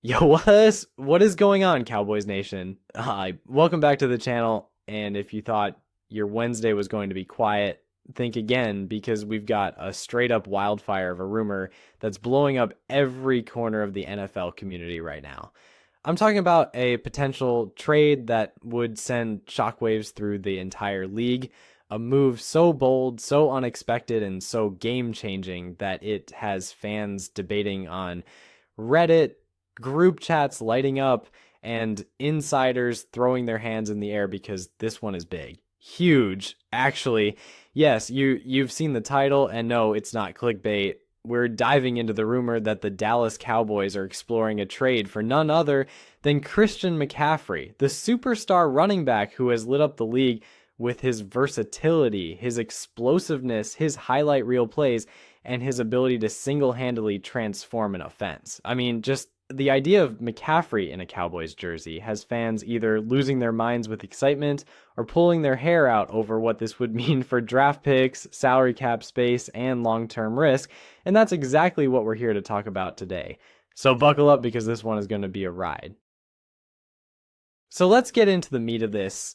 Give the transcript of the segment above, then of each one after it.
Yo, what is going on, Cowboys Nation? Hi, welcome back to the channel. And if you thought your Wednesday was going to be quiet, think again because we've got a straight up wildfire of a rumor that's blowing up every corner of the NFL community right now. I'm talking about a potential trade that would send shockwaves through the entire league. A move so bold, so unexpected, and so game changing that it has fans debating on Reddit, group chats lighting up, and insiders throwing their hands in the air because this one is big. Huge. Actually, yes, you've seen the title, and no, it's not clickbait. We're diving into the rumor that the Dallas Cowboys are exploring a trade for none other than Christian McCaffrey, the superstar running back who has lit up the league with his versatility, his explosiveness, his highlight reel plays, and his ability to single-handedly transform an offense. I mean, just the idea of McCaffrey in a Cowboys jersey has fans either losing their minds with excitement or pulling their hair out over what this would mean for draft picks, salary cap space, and long-term risk, and that's exactly what we're here to talk about today. So buckle up because this one is going to be a ride. So let's get into the meat of this.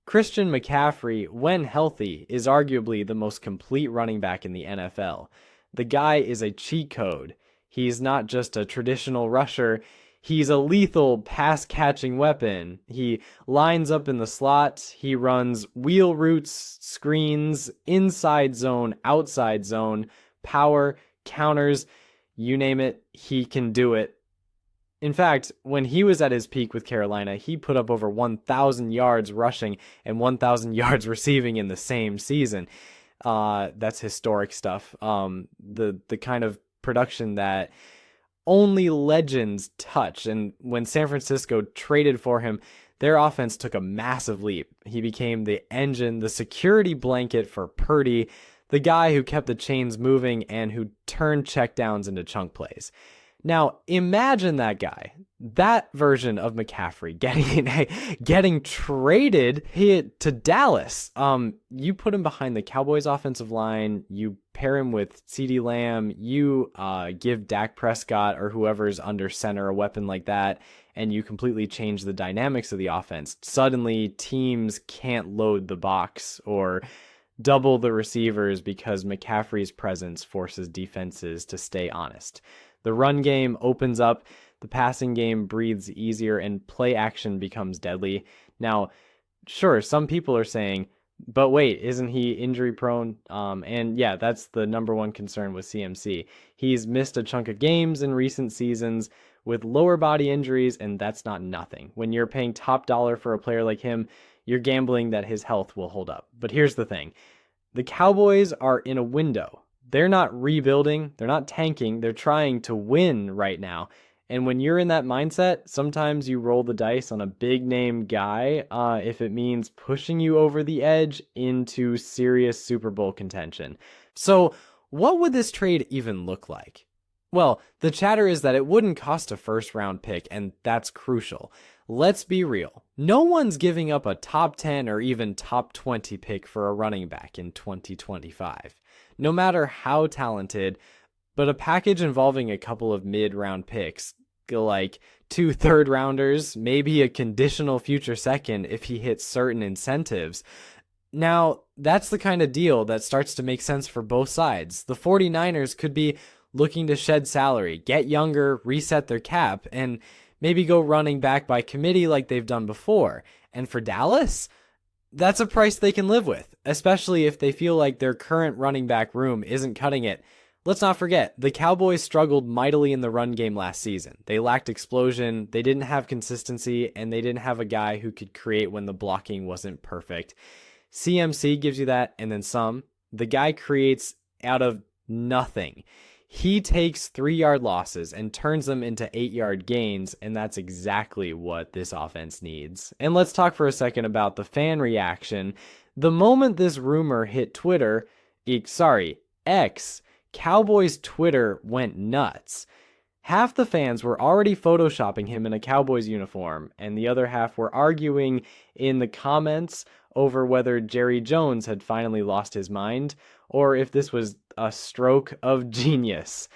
Christian McCaffrey, when healthy, is arguably the most complete running back in the NFL. The guy is a cheat code. He's not just a traditional rusher. He's a lethal pass-catching weapon. He lines up in the slot. He runs wheel routes, screens, inside zone, outside zone, power, counters, you name it, he can do it. In fact, when he was at his peak with Carolina, he put up over 1,000 yards rushing and 1,000 yards receiving in the same season. That's historic stuff. The kind of production that only legends touch. And when San Francisco traded for him, their offense took a massive leap. He became the engine, the security blanket for Purdy, the guy who kept the chains moving and who turned checkdowns into chunk plays. Now, imagine that guy, that version of McCaffrey getting traded to Dallas. You put him behind the Cowboys offensive line, you pair him with CeeDee Lamb, you give Dak Prescott or whoever's under center a weapon like that, and you completely change the dynamics of the offense. Suddenly, teams can't load the box or double the receivers because McCaffrey's presence forces defenses to stay honest. The run game opens up, the passing game breathes easier, and play action becomes deadly. Now, sure, some people are saying, but wait, isn't he injury prone? And yeah, that's the number one concern with CMC. He's missed a chunk of games in recent seasons with lower body injuries, and that's not nothing. When you're paying top dollar for a player like him, you're gambling that his health will hold up. But here's the thing. The Cowboys are in a window. They're not rebuilding. They're not tanking. They're trying to win right now. And when you're in that mindset, sometimes you roll the dice on a big name guy if it means pushing you over the edge into serious Super Bowl contention. So what would this trade even look like? Well, the chatter is that it wouldn't cost a first round pick, and that's crucial. Let's be real. No one's giving up a top 10 or even top 20 pick for a running back in 2025. No matter how talented, but a package involving a couple of mid-round picks, like 2 third-rounders, maybe a conditional future second if he hits certain incentives. Now, that's the kind of deal that starts to make sense for both sides. The 49ers could be looking to shed salary, get younger, reset their cap, and maybe go running back by committee like they've done before. And for Dallas, that's a price they can live with, especially if they feel like their current running back room isn't cutting it. Let's not forget, the Cowboys struggled mightily in the run game last season. They lacked explosion, they didn't have consistency, and they didn't have a guy who could create when the blocking wasn't perfect. CMC gives you that, and then some. The guy creates out of nothing. He takes 3-yard losses and turns them into 8-yard gains, and that's exactly what this offense needs. And let's talk for a second about the fan reaction. The moment this rumor hit X, Cowboys Twitter went nuts. Half the fans were already photoshopping him in a Cowboys uniform, and the other half were arguing in the comments over whether Jerry Jones had finally lost his mind, or if this was a stroke of genius.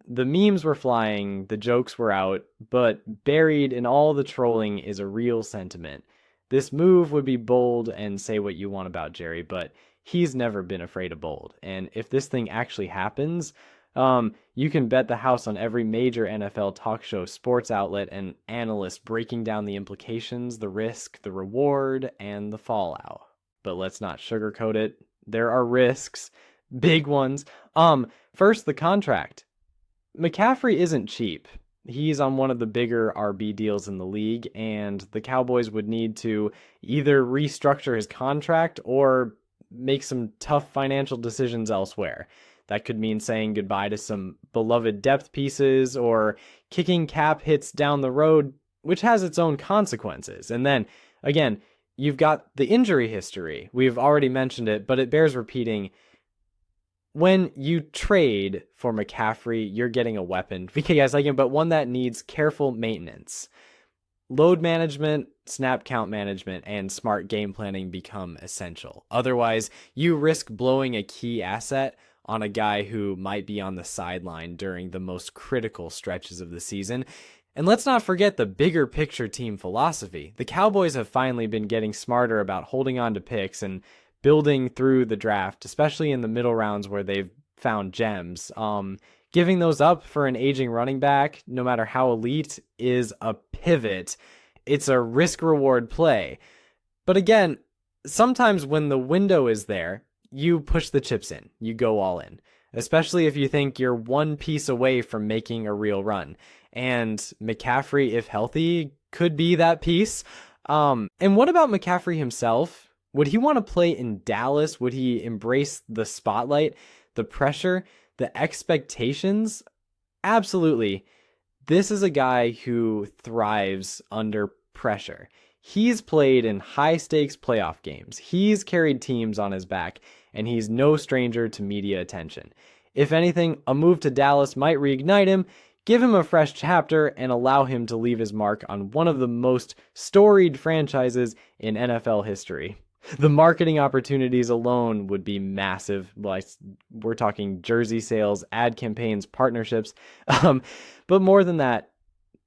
The memes were flying, the jokes were out, but buried in all the trolling is a real sentiment. This move would be bold, and say what you want about Jerry, but he's never been afraid of bold. And if this thing actually happens, you can bet the house on every major NFL talk show, sports outlet, and analyst breaking down the implications, the risk, the reward, and the fallout. But let's not sugarcoat it. There are risks, big ones. First, the contract. McCaffrey isn't cheap. He's on one of the bigger RB deals in the league, and the Cowboys would need to either restructure his contract or make some tough financial decisions elsewhere. That could mean saying goodbye to some beloved depth pieces or kicking cap hits down the road, which has its own consequences. And then, again, you've got the injury history. We've already mentioned it, but it bears repeating. When you trade for McCaffrey, you're getting a weapon. VK guys like him, but one that needs careful maintenance. Load management, snap count management, and smart game planning become essential. Otherwise, you risk blowing a key asset on a guy who might be on the sideline during the most critical stretches of the season. And let's not forget the bigger picture team philosophy. The Cowboys have finally been getting smarter about holding on to picks and building through the draft, especially in the middle rounds where they've found gems. Giving those up for an aging running back, no matter how elite, is a pivot. It's a risk-reward play. But again, sometimes when the window is there, you push the chips in. You go all in. Especially if you think you're one piece away from making a real run. And McCaffrey, if healthy, could be that piece. And what about McCaffrey himself? Would he want to play in Dallas? Would he embrace the spotlight, the pressure, the expectations? Absolutely. This is a guy who thrives under pressure. He's played in high-stakes playoff games. He's carried teams on his back, and he's no stranger to media attention. If anything, a move to Dallas might reignite him, give him a fresh chapter, and allow him to leave his mark on one of the most storied franchises in NFL history. The marketing opportunities alone would be massive. Like, we're talking jersey sales, ad campaigns, partnerships. But more than that,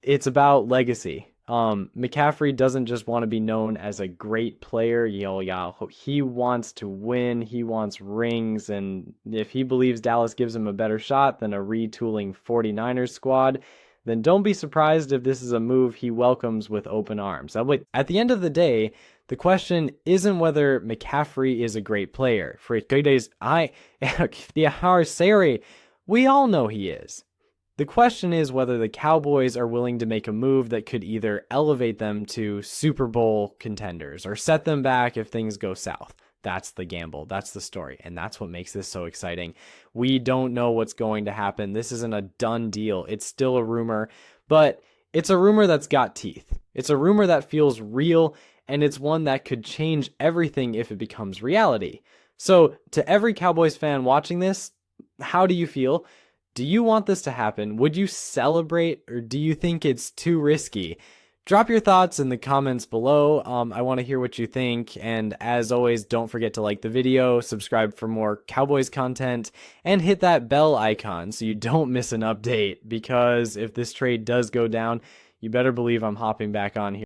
it's about legacy. McCaffrey doesn't just want to be known as a great player. He wants to win. He wants rings. And if he believes Dallas gives him a better shot than a retooling 49ers squad, then don't be surprised if this is a move he welcomes with open arms. At the end of the day, the question isn't whether McCaffrey is a great player. We all know he is. The question is whether the Cowboys are willing to make a move that could either elevate them to Super Bowl contenders or set them back if things go south. That's the gamble. That's the story. And that's what makes this so exciting. We don't know what's going to happen. This isn't a done deal. It's still a rumor, but it's a rumor that's got teeth. It's a rumor that feels real, and it's one that could change everything if it becomes reality. So to every Cowboys fan watching this, how do you feel? Do you want this to happen? Would you celebrate, or do you think it's too risky? Drop your thoughts in the comments below. I want to hear what you think. And as always, don't forget to like the video, subscribe for more Cowboys content, and hit that bell icon so you don't miss an update. Because if this trade does go down, you better believe I'm hopping back on here.